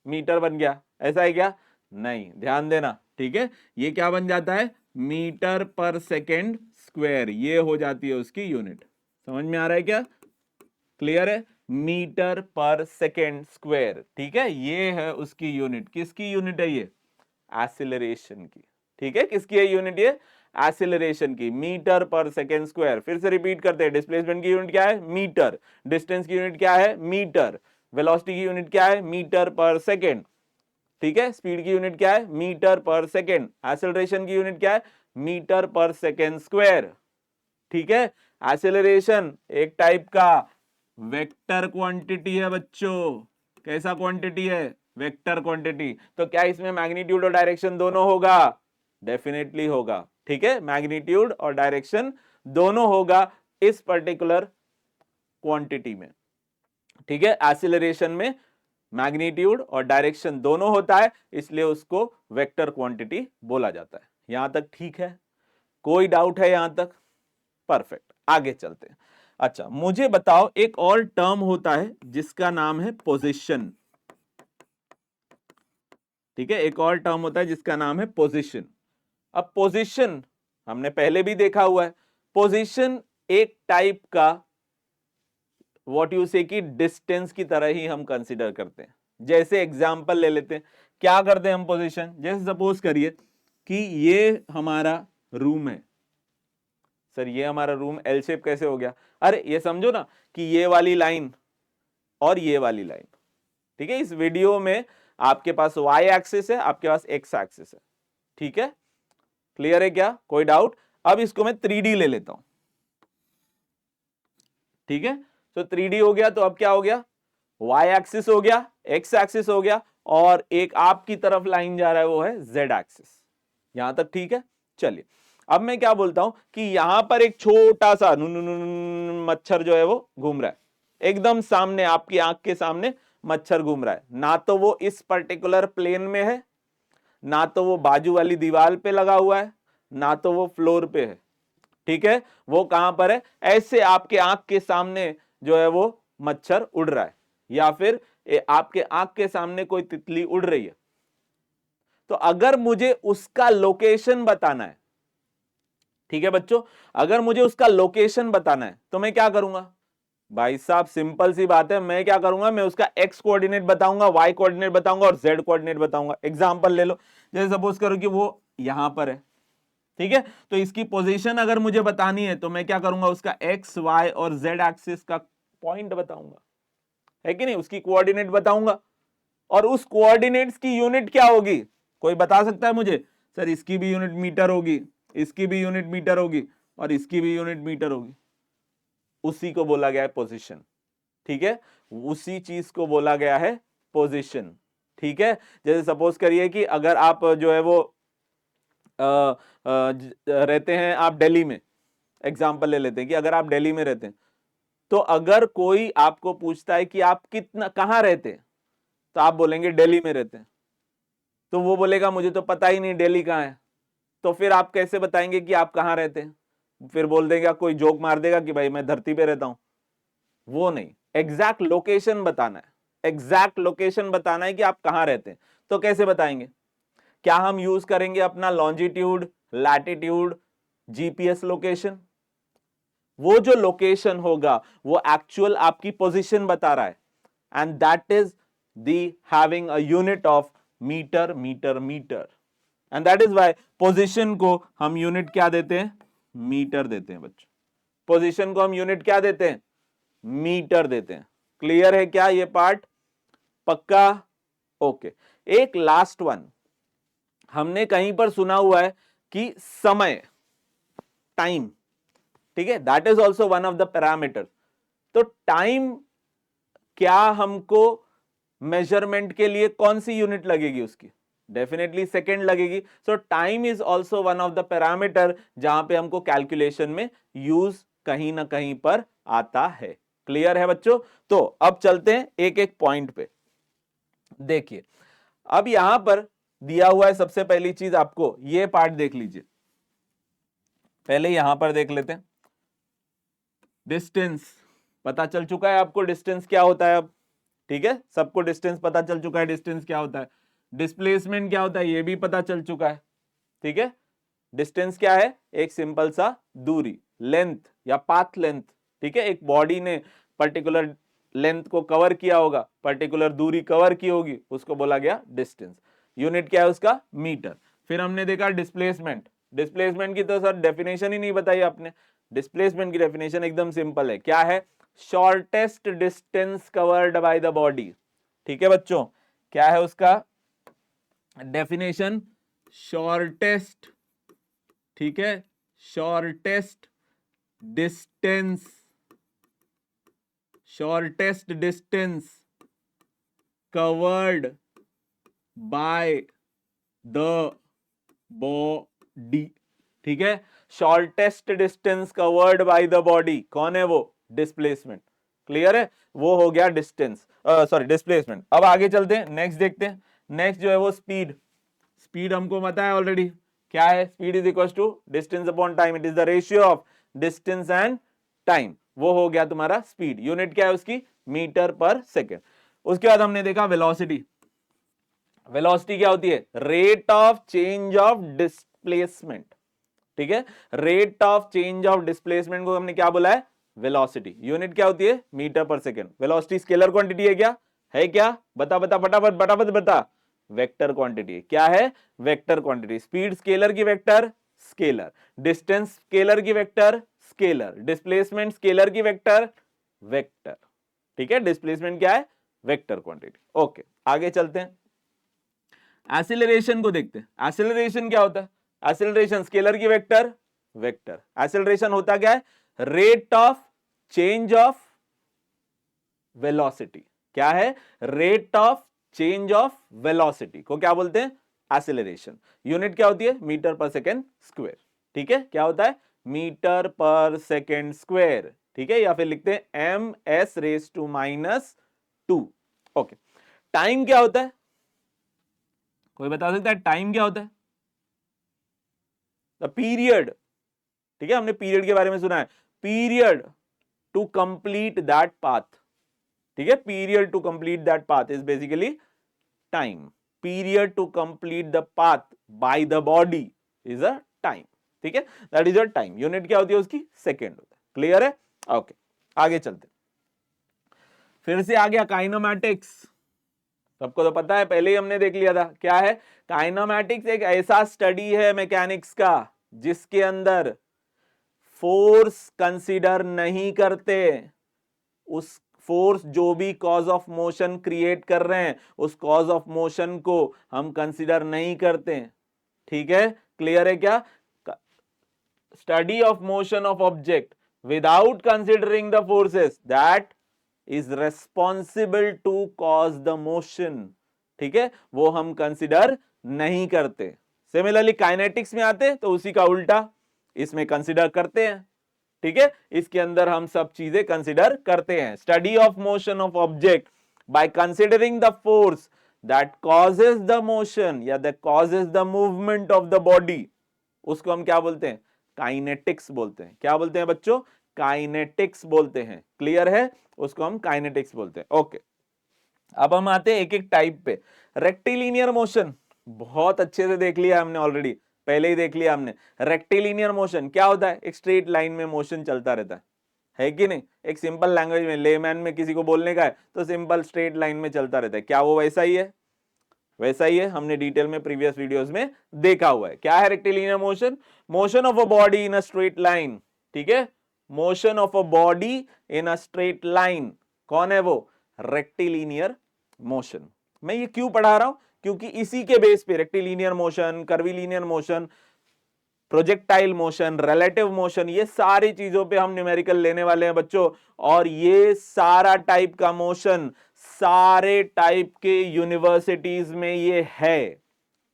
मीटर बन गया, ऐसा है क्या, नहीं, ध्यान देना। ठीक है, ये क्या बन जाता है, मीटर पर सेकेंड स्क्वायर, ये हो जाती है उसकी यूनिट। समझ में आ रहा है क्या, क्लियर है, मीटर पर सेकेंड स्क्वायर। ठीक है, ये है उसकी यूनिट। किसकी यूनिट है ये, एक्सीलरेशन की। ठीक है, किसकी है यूनिट ये, एक्सीलरेशन की, मीटर पर सेकेंड स्क्वायर। फिर से रिपीट करते हैं, डिस्प्लेसमेंट की यूनिट क्या है, मीटर। डिस्टेंस की यूनिट क्या है, मीटर। वेलोसिटी की यूनिट क्या है, मीटर पर सेकेंड। ठीक है, स्पीड की यूनिट क्या है, मीटर पर सेकेंड। एक्सीलरेशन की यूनिट क्या है, मीटर पर सेकेंड स्क्वायर। ठीक है, एक्सेलरेशन एक टाइप का वेक्टर क्वांटिटी है बच्चों। कैसा क्वांटिटी है? Vector quantity. तो क्या इसमें मैग्नीट्यूड और डायरेक्शन दोनों होगा? डेफिनेटली होगा। ठीक है, मैग्नीट्यूड और डायरेक्शन दोनों होगा इस पर्टिकुलर क्वांटिटी में। ठीक है, एक्सीलरेशन में मैग्नीट्यूड और डायरेक्शन दोनों होता है, इसलिए उसको वेक्टर क्वांटिटी बोला जाता है। यहां तक ठीक है? कोई डाउट है यहां तक? परफेक्ट, आगे चलते हैं। अच्छा, मुझे बताओ, एक और टर्म होता है जिसका नाम है पोजीशन। ठीक है, एक और टर्म होता है जिसका नाम है पोजीशन। अब पोजीशन हमने पहले भी देखा हुआ है। पोजीशन एक टाइप का व्हाट यू से कि डिस्टेंस की तरह ही हम कंसीडर करते हैं। जैसे एग्जांपल ले लेते हैं, क्या करते हैं हम पोजीशन, जैसे सपोज करिए कि ये हमारा रूम है। सर ये हमारा रूम एल शेप कैसे हो गया? अरे ये समझो ना कि ये वाली लाइन और ये वाली लाइन, ठीक है, इस वीडियो में आपके पास वाई एक्सिस है, आपके पास एक्स एक्सिस है। ठीक है, क्लियर है क्या? कोई डाउट? अब इसको मैं 3D ले लेता हूं। ठीक है, तो 3D हो गया, तो अब क्या हो गया? वाई एक्सिस हो गया, एक्स एक्सिस हो गया, और एक आपकी तरफ लाइन जा रहा है वो है जेड एक्सिस। यहां तक ठीक है? चलिए, अब मैं क्या बोलता हूं कि यहां पर एक छोटा सा मच्छर जो है वो घूम रहा है, एकदम सामने, आपकी आंख के सामने मच्छर घूम रहा है। ना तो वो इस पर्टिकुलर प्लेन में है, ना तो वो बाजू वाली दीवार पे लगा हुआ है, ना तो वो फ्लोर पे है। ठीक है, वो कहां पर है? ऐसे आपके आंख के सामने जो है वो मच्छर उड़ रहा है, या फिर आपके आंख के सामने कोई तितली उड़ रही है। तो अगर मुझे उसका लोकेशन बताना है, ठीक है बच्चों, अगर मुझे उसका लोकेशन बताना है तो मैं क्या करूंगा? भाई साहब सिंपल सी बात है, मैं क्या करूंगा? मैं उसका एक्स कोऑर्डिनेट बताऊंगा, वाई कोऑर्डिनेट बताऊंगा और जेड कोऑर्डिनेट बताऊंगा। एग्जांपल ले लो, जैसे सपोज करो कि वो यहां पर है। ठीक है, तो इसकी पोजीशन अगर मुझे बतानी है तो मैं क्या करूंगा? उसका एक्स वाई और जेड एक्सिस का पॉइंट बताऊंगा, है कि नहीं? उसकी कोऑर्डिनेट बताऊंगा, और उस कोऑर्डिनेट्स की यूनिट क्या होगी? कोई बता सकता है मुझे? सर इसकी भी यूनिट मीटर होगी, इसकी भी यूनिट मीटर होगी, और इसकी भी यूनिट मीटर होगी। उसी को बोला गया है पोजीशन। ठीक है, उसी चीज को बोला गया है पोजीशन। ठीक है, जैसे सपोज करिए कि अगर आप जो है वो रहते हैं आप दिल्ली में, एग्जांपल ले लेते हैं कि अगर आप दिल्ली में रहते हैं, तो अगर कोई आपको पूछता है कि आप कितना कहां रहते हैं, तो आप बोलेंगे दिल्ली में रहते हैं। तो वो बोलेगा मुझे तो पता ही नहीं दिल्ली कहां है। तो फिर आप कैसे बताएंगे कि आप कहां रहते हैं? फिर बोल देगा, कोई जोक मार देगा कि भाई मैं धरती पे रहता हूं। वो नहीं, एग्जैक्ट लोकेशन बताना है। एग्जैक्ट लोकेशन बताना है कि आप कहां रहते हैं। तो कैसे बताएंगे? क्या हम यूज करेंगे अपना लॉन्जिट्यूड, लैटिट्यूड, जीपीएस लोकेशन? वो जो लोकेशन होगा वो एक्चुअल आपकी पोजीशन बता रहा है, and that is the having a unit of metre metre metre, and that is why position को हम यूनिट क्या देते हैं? मीटर देते हैं बच्चों। पोजीशन को हम यूनिट क्या देते हैं? मीटर देते हैं। क्लियर है क्या ये पार्ट? पक्का? ओके, एक लास्ट वन, हमने कहीं पर सुना हुआ है कि समय, टाइम, ठीक है, that is also one of the parameter. तो टाइम क्या हमको मेजरमेंट के लिए कौन सी यूनिट लगेगी उसकी? डेफिनेटली सेकेंड लगेगी। सो time is also one of the parameter जहां पे हमको कैलकुलेशन में यूज कहीं ना कहीं पर आता है। क्लियर है बच्चों? तो अब चलते हैं एक एक पॉइंट पे। देखिए, अब यहां पर दिया हुआ है, सबसे पहली चीज आपको ये पार्ट देख लीजिए। पहले यहां पर देख लेते हैं डिस्टेंस। पता चल चुका है आपको डिस्टेंस क्या होता है अब? ठीक है, सबको डिस्टेंस पता चल चुका है, डिस्टेंस क्या होता है। डिस्प्लेसमेंट क्या होता है ये भी पता चल चुका है। ठीक है, डिस्टेंस क्या है? एक सिंपल सा दूरी, लेंथ या पाथ लेंथ। ठीक है, एक बॉडी ने पर्टिकुलर लेंथ को कवर किया होगा, पर्टिकुलर दूरी कवर की होगी, उसको बोला गया डिस्टेंस। यूनिट क्या है उसका? मीटर। फिर हमने देखा डिस्प्लेसमेंट। डिस्प्लेसमेंट की तो सर डेफिनेशन ही नहीं बताई आपने। डिस्प्लेसमेंट की डेफिनेशन एकदम सिंपल है, क्या है? Shortest distance covered by the body. ठीक है बच्चों, क्या है उसका डेफिनेशन? शॉर्टेस्ट, ठीक है, shortest distance covered by the body. ठीक है, shortest distance covered by the body कौन है वो? डिस्प्लेसमेंट। क्लियर है, वो हो गया डिस्टेंस, सॉरी डिस्प्लेसमेंट। अब आगे चलते हैं, नेक्स्ट देखते हैं। नेक्स्ट जो है वो स्पीड। स्पीड हमको पता है ऑलरेडी, क्या है? Speed is equal to distance upon time, it is the ratio of distance and time. वो हो गया तुम्हारा स्पीड। यूनिट क्या है उसकी? Metre per second. उसके बाद हमने देखा वेलोसिटी। वेलोसिटी क्या होती है? Rate of change of displacement. ठीक है, rate of change of displacement को हमने क्या बोला है? वेलोसिटी। यूनिट क्या होती है? Metre per second. Velocity scalar quantity है क्या? है क्या? बता बता फटाफट फटाफट बता। Vector quantity. क्या है? Vector quantity. स्पीड स्केलर की वेक्टर, स्केलर। डिस्टेंस स्केलर की वेक्टर, स्केलर। डिस्प्लेसमेंट स्केलर की वेक्टर, वेक्टर। ठीक है, डिस्प्लेसमेंट क्या है? Vector quantity. ओके, आगे चलते हैं। एक्सीलरेशन को देखते हैं। एक्सीलरेशन क्या होता है? एक्सीलरेशन स्केलर की वेक्टर, वेक्टर। एक्सीलरेशन होता क्या है? Rate of change of velocity. क्या है? Rate of change of velocity को क्या बोलते हैं? एक्सीलरेशन। यूनिट क्या होती है? Metre per second square. ठीक है, क्या होता है? Metre per second square. ठीक है, या फिर लिखते हैं ms⁻²। ओके, टाइम क्या होता है? कोई बता सकता है टाइम क्या होता है? The period. ठीक है, हमने पीरियड के बारे में सुना है। Period to complete that path. ठीक है, period to complete that path is basically time. Period to complete the path by the body is a time. ठीक है, that is a time. Unit क्या होती है उसकी? सेकेंड होता है। क्लियर है? ओके, आगे चलते। फिर से आ गया काइनेमैटिक्स। सबको तो पता है, पहले ही हमने देख लिया था। क्या है? काइनेमैटिक्स एक ऐसा स्टडी है मैकेनिक्स का जिसके अंदर फोर्स कंसीडर नहीं करते। उस फोर्स जो भी कॉज ऑफ मोशन क्रिएट कर रहे हैं, उस कॉज ऑफ मोशन को हम कंसीडर नहीं करते। ठीक है, क्लियर है क्या? Study of motion of object without considering the forces that is responsible to cause the motion. ठीक है, वो हम कंसिडर नहीं करते। सिमिलरली काइनेटिक्स में आते तो उसी का उल्टा, इसमें कंसिडर करते हैं। ठीक है, इसके अंदर हम सब चीजें कंसिडर करते हैं। Study of motion of object by considering the force that causes the motion या that causes the movement of the body, उसको हम क्या बोलते हैं? काइनेटिक्स बोलते हैं। क्या बोलते हैं बच्चों? काइनेटिक्स बोलते हैं। क्लियर है? उसको हम काइनेटिक्स बोलते हैं। ओके, अब हम आते हैं एक एक टाइप पे। रेक्टिलिनियर मोशन बहुत अच्छे से देख लिया हमने ऑलरेडी, पहले ही देख लिया हमने। रेक्टिलिनियर मोशन क्या होता है? एक स्ट्रेट लाइन में मोशन चलता रहता है कि नहीं? एक सिंपल लैंग्वेज में, लेमैन में किसी को बोलने का है तो सिंपल स्ट्रेट लाइन में चलता रहता है। क्या वो वैसा ही है? वैसा ही है, हमने डिटेल में प्रीवियस वीडियोस में देखा हुआ है। क्या है rectilinear motion? Motion of a body in a straight line. ठीक है, motion of a body in a straight line, कौन है वो? Rectilinear motion. मैं ये क्यों पढ़ा रहा हूं? क्योंकि इसी के बेस पे rectilinear motion, curvilinear motion, projectile motion, relative motion, ये सारी चीजों पे हम न्यूमेरिकल लेने वाले हैं बच्चों। और ये सारा टाइप का मोशन सारे टाइप के यूनिवर्सिटीज में ये है।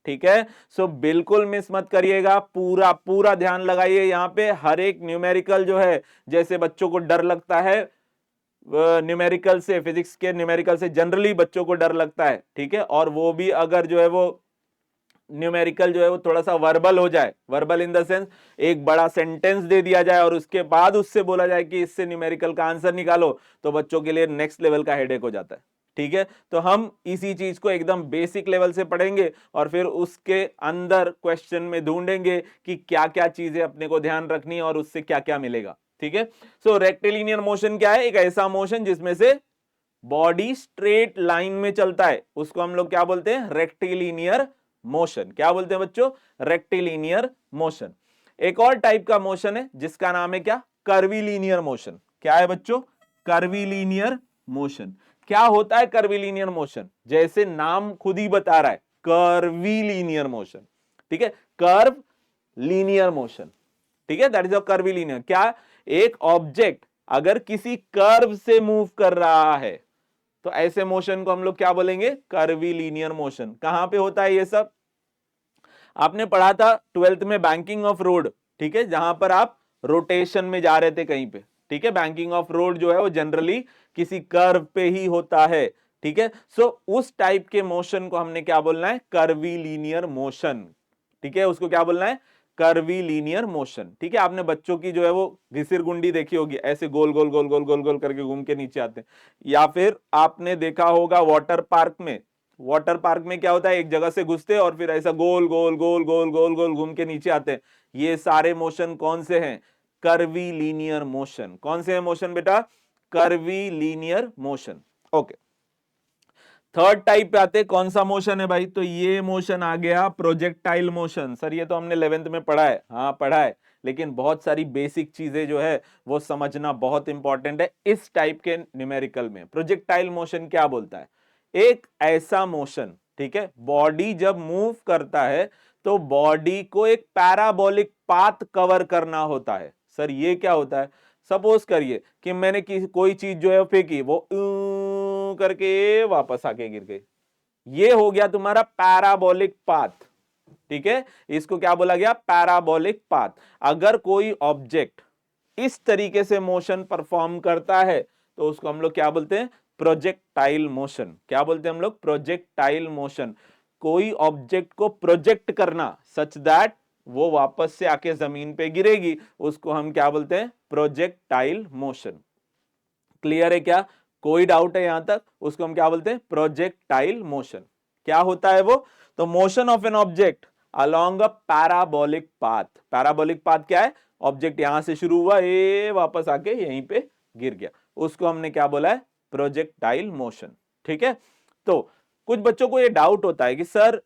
ठीक है, सो बिल्कुल मिस मत करिएगा, पूरा पूरा ध्यान लगाइए यहां पे। हर एक न्यूमेरिकल जो है, जैसे बच्चों को डर लगता है न्यूमेरिकल से, फिजिक्स के न्यूमेरिकल से जनरली बच्चों को डर लगता है। ठीक है, और वो भी अगर जो है वो न्यूमेरिकल जो है वो थोड़ा सा वर्बल हो जाए, वर्बल इन द सेंस एक बड़ा सेंटेंस दे दिया जाए और उसके बाद उससे बोला जाए कि इससे न्यूमेरिकल का आंसर निकालो, तो बच्चों के लिए नेक्स्ट लेवल का हेडेक हो जाता है। ठीक है, तो हम इसी चीज को एकदम बेसिक लेवल से पढ़ेंगे और फिर उसके अंदर क्वेश्चन में ढूंढेंगे कि क्या क्या चीजें अपने को ध्यान रखनी है और उससे क्या क्या मिलेगा। ठीक है, सो रेक्टिलिनियर मोशन क्या है? एक ऐसा मोशन जिसमें से बॉडी स्ट्रेट लाइन में चलता है, उसको हम लोग क्या बोलते हैं? Rectilinear motion. क्या बोलते हैं बच्चों? Rectilinear motion. एक और टाइप का मोशन है जिसका नाम है क्या? Curvilinear motion. क्या है बच्चों? Curvilinear motion. क्या होता है कर्वीलिनियर मोशन? जैसे नाम खुद ही बता रहा है, कर्वीलिनियर मोशन। ठीक है, कर्व लीनियर मोशन, ठीक है, that is a curvy linear. क्या, एक ऑब्जेक्ट अगर किसी कर्व से मूव कर रहा है तो ऐसे मोशन को हम लोग क्या बोलेंगे, कर्वी लीनियर मोशन। कहां पे होता है ये सब, आपने पढ़ा था 12th में बैंकिंग ऑफ रोड, ठीक है, जहां पर आप रोटेशन में जा रहे थे कहीं पे, ठीक है, बैंकिंग ऑफ रोड जो है वो जनरली किसी कर्व पे ही होता है, ठीक है। सो उस टाइप के मोशन को हमने क्या बोलना है, कर्वी लीनियर मोशन, ठीक है, उसको क्या बोलना है, कर्वी लीनियर मोशन, ठीक है। आपने बच्चों की जो है वो घिसिर गुंडी देखी होगी, ऐसे गोल गोल गोल गोल गोल गोल करके घूम के नीचे आते हैं, या फिर आपने देखा होगा वाटर पार्क में, वाटर पार्क में क्या होता है, एक जगह से घुसते और फिर ऐसा गोल गोल गोल गोल गोल गोल घूम के नीचे आते हैं। ये सारे मोशन कौन से हैं, कर्वी लीनियर मोशन। कौन से हैं मोशन बेटा, curvy linear motion. Okay, third type पे आते, कौन सा मोशन है भाई, तो ये मोशन आ गया प्रोजेक्टाइल मोशन। सर ये तो हमने 11th में पढ़ा है, हाँ पढ़ा है, लेकिन बहुत सारी बेसिक चीजें जो है वो समझना बहुत इंपॉर्टेंट है इस टाइप के न्यूमेरिकल में। प्रोजेक्टाइल मोशन क्या बोलता है, एक ऐसा मोशन, ठीक है, बॉडी जब मूव करता है तो बॉडी को एक पैराबोलिक पाथ कवर करना होता है। सर ये क्या होता है, सपोज करिए कि मैंने कोई चीज जो है फेंकी, वो करके वापस आके गिर गई, ये हो गया तुम्हारा पैराबोलिक पाथ, ठीक है, इसको क्या बोला गया, पैराबोलिक पाथ। अगर कोई ऑब्जेक्ट इस तरीके से मोशन परफॉर्म करता है तो उसको हम लोग क्या बोलते हैं, प्रोजेक्टाइल मोशन। क्या बोलते हैं हम लोग, प्रोजेक्टाइल मोशन। कोई ऑब्जेक्ट को प्रोजेक्ट करना सच दैट वो वापस से आके जमीन पे गिरेगी, उसको हम क्या बोलते हैं, प्रोजेक्टाइल मोशन। क्लियर है क्या, कोई डाउट है यहां तक, उसको हम क्या बोलते हैं, प्रोजेक्टाइल मोशन। क्या होता है वो, तो motion of an object along a parabolic path. Parabolic path क्या है, ऑब्जेक्ट यहां से शुरू हुआ, ये वापस आके यहीं पे गिर गया, उसको हमने क्या बोला है, प्रोजेक्टाइल मोशन, ठीक है। तो कुछ बच्चों को ये डाउट होता है कि सर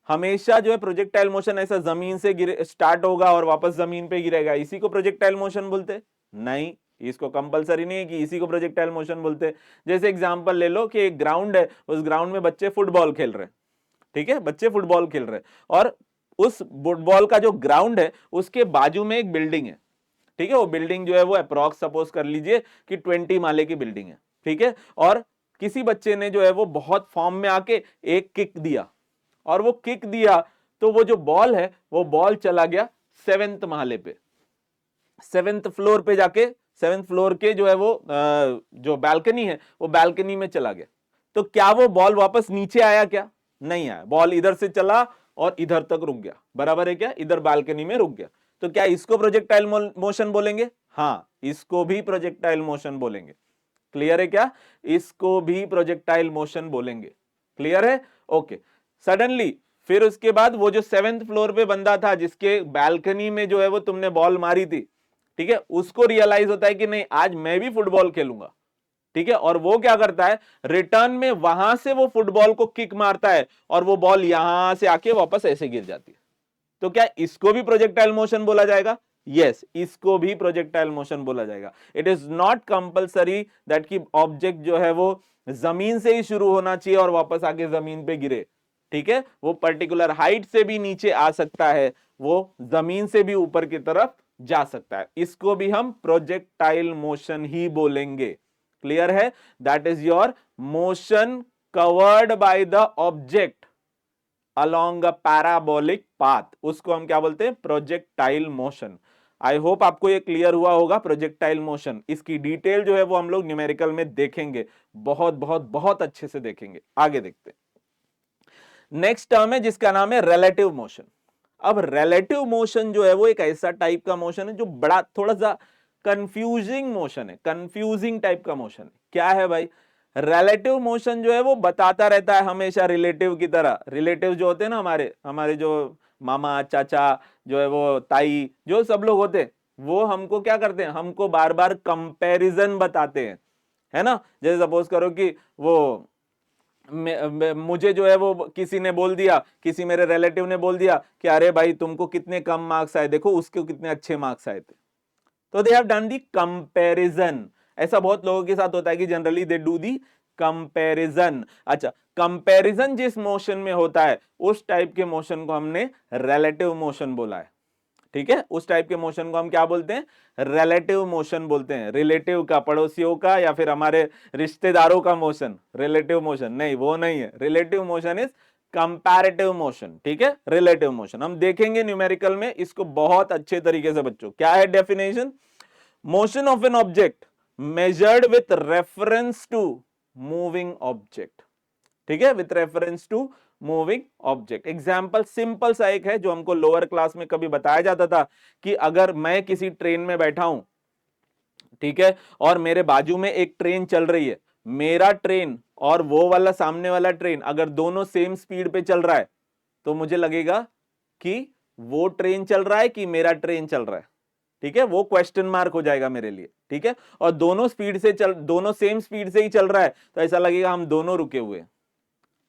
हमेशा जो है प्रोजेक्टाइल मोशन ऐसा जमीन से गिरे स्टार्ट होगा और वापस जमीन पे गिरेगा, इसी को प्रोजेक्टाइल मोशन बोलते, नहीं, इसको कंपलसरी नहीं है कि इसी को प्रोजेक्टाइल मोशन बोलते। जैसे एग्जांपल ले लो कि एक ग्राउंड है, उस ग्राउंड में बच्चे फुटबॉल खेल रहे हैं, ठीक है, बच्चे फुटबॉल खेल रहे हैं, और उस फुटबॉल का जो ग्राउंड है उसके बाजू में एक बिल्डिंग है, ठीक है, वो बिल्डिंग जो है वो अप्रॉक्स सपोज कर लीजिए कि 20 माले की बिल्डिंग है, ठीक है, और किसी बच्चे ने जो है वो बहुत फॉर्म में आके एक किक दिया, और वो किक दिया तो वो जो बॉल है वो बॉल चला गया 7th माले पे, 7th फ्लोर पे जाके, 7th फ्लोर के जो है वो जो बालकनी है वो बालकनी में चला गया। तो क्या वो बॉल वापस नीचे आया, क्या नहीं आया, बॉल इधर से चला और इधर तक रुक गया, बराबर है क्या, इधर बालकनी में रुक गया। तो क्या इसको प्रोजेक्टाइल मोशन बोलेंगे, हाँ इसको भी प्रोजेक्टाइल मोशन बोलेंगे। क्लियर है क्या, इसको भी प्रोजेक्टाइल मोशन बोलेंगे। क्लियर है, ओके। सडनली फिर उसके बाद वो जो 7th फ्लोर पे बंदा था जिसके बालकनी में जो है वो तुमने बॉल मारी थी, ठीक है, उसको रियलाइज होता है कि नहीं आज मैं भी फुटबॉल खेलूंगा, ठीक है, और वो क्या करता है, रिटर्न में वहां से वो फुटबॉल को किक मारता है और वो बॉल यहां से आके वापस ऐसे गिर जाती है। तो क्या इसको भी प्रोजेक्टाइल मोशन बोला जाएगा, यस इसको भी प्रोजेक्टाइल मोशन बोला जाएगा। It is not compulsory that कि ऑब्जेक्ट जो है वो जमीन से ही शुरू होना चाहिए और वापस आके जमीन पे गिरे, ठीक है, वो पर्टिकुलर हाइट से भी नीचे आ सकता है, वो जमीन से भी ऊपर की तरफ जा सकता है, इसको भी हम प्रोजेक्टाइल मोशन ही बोलेंगे। क्लियर है, that is your motion covered by the object along a parabolic path, उसको हम क्या बोलते हैं, प्रोजेक्टाइल मोशन। आई होप आपको ये क्लियर हुआ होगा प्रोजेक्टाइल मोशन। इसकी डिटेल जो है वो हम लोग न्यूमेरिकल में देखेंगे, बहुत बहुत बहुत अच्छे से देखेंगे। आगे देखते हैं, नेक्स्ट टर्म है जिसका नाम है रिलेटिव मोशन। अब रिलेटिव मोशन जो है वो एक ऐसा टाइप का मोशन है जो बड़ा थोड़ा सा कंफ्यूजिंग मोशन है, कंफ्यूजिंग टाइप का मोशन है। क्या है भाई, रिलेटिव मोशन जो है वो बताता रहता है हमेशा रिलेटिव की तरह। रिलेटिव जो होते हैं ना हमारे हमारे जो मामा चाचा जो है वो ताई जो सब लोग होते हैं, वो हमको क्या करते हैं, हमको बार बार कंपैरिजन बताते हैं, है ना। जैसे सपोज करो कि वो मुझे जो है वो किसी ने बोल दिया, किसी मेरे रिलेटिव ने बोल दिया कि अरे भाई तुमको कितने कम मार्क्स आए, देखो उसके कितने अच्छे मार्क्स आए थे। तो they have done the comparison. ऐसा बहुत लोगों के साथ होता है कि generally they do the comparison. अच्छा, कंपैरिजन जिस मोशन में होता है उस टाइप के मोशन को हमने रिलेटिव मोशन बोला है। ठीक है, उस टाइप के मोशन को हम क्या बोलते हैं, रिलेटिव मोशन बोलते हैं। रिलेटिव का, पड़ोसियों का या फिर हमारे रिश्तेदारों का मोशन रिलेटिव मोशन नहीं, वो नहीं है। Relative motion is comparative motion, ठीक है, रिलेटिव मोशन। हम देखेंगे न्यूमेरिकल में इसको बहुत अच्छे तरीके से बच्चों। क्या है definition? Motion of an object measured with reference to moving object, ठीक है, with reference to moving object. Example simple सा एक है जो हमको लोअर क्लास में कभी बताया जाता था कि अगर मैं किसी ट्रेन में बैठा हूं, ठीक है, और मेरे बाजू में एक ट्रेन चल रही है, मेरा ट्रेन और वो वाला सामने वाला ट्रेन अगर दोनों सेम स्पीड पे चल रहा है तो मुझे लगेगा कि वो ट्रेन चल रहा है कि मेरा ट्रेन चल रहा है, ठीक है, वो क्वेश्चन मार्क हो जाएगा मेरे लिए, ठीक है। और दोनों सेम स्पीड से ही चल रहा है तो ऐसा लगेगा हम दोनों रुके हुए।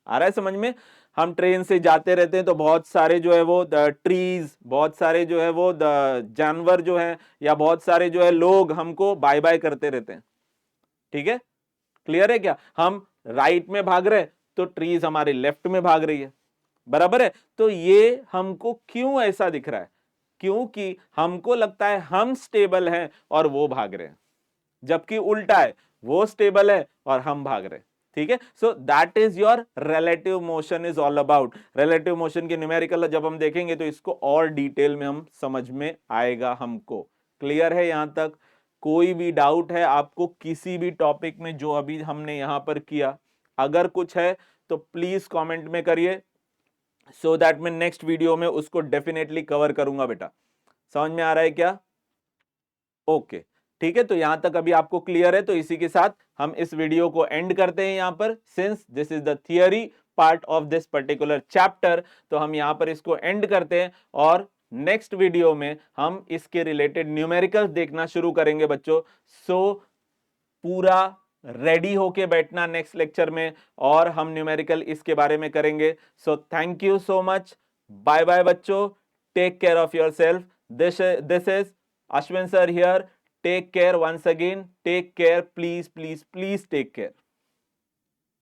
आ रहा है समझ में? हम ट्रेन से जाते रहते हैं तो बहुत सारे जो है वो ट्रीज, बहुत सारे जो है वो जानवर जो है, या बहुत सारे जो है लोग हमको बाय बाय करते रहते हैं, ठीक है। क्लियर है क्या? हम राइट में भाग रहे तो ट्रीज हमारे लेफ्ट में भाग रही है, बराबर है। तो ये हमको क्यों ऐसा दिख रहा है? क्योंकि हमको लगता है हम स्टेबल हैं और वो भाग रहे हैं, जबकि उल्टा है, वो स्टेबल है और हम भाग रहे हैं, ठीक है। So that is your relative motion is all about. Relative motion के न्यूमेरिकल जब हम देखेंगे तो इसको और डिटेल में हम समझ में आएगा हमको। क्लियर है यहां तक? कोई भी डाउट है आपको किसी भी टॉपिक में जो अभी हमने यहां पर किया? अगर कुछ है तो प्लीज कमेंट में करिए, सो दैट मैं नेक्स्ट वीडियो में उसको डेफिनेटली कवर करूंगा। बेटा समझ में आ रहा है क्या? ओके, ठीक है। तो यहां तक अभी आपको क्लियर है, तो इसी के साथ हम इस वीडियो को एंड करते हैं यहां पर। Since this is the theory part of this particular chapter, तो हम यहां पर इसको एंड करते हैं और नेक्स्ट वीडियो में हम इसके रिलेटेड न्यूमेरिकल्स देखना शुरू करेंगे बच्चों। सो पूरा रेडी होके बैठना नेक्स्ट लेक्चर में, और हम न्यूमेरिकल इसके बारे में करेंगे। So thank you so much, bye bye बच्चों, take care of yourself. This is Ashwin sir here. Take care once again. Take care. Please, please, please take care.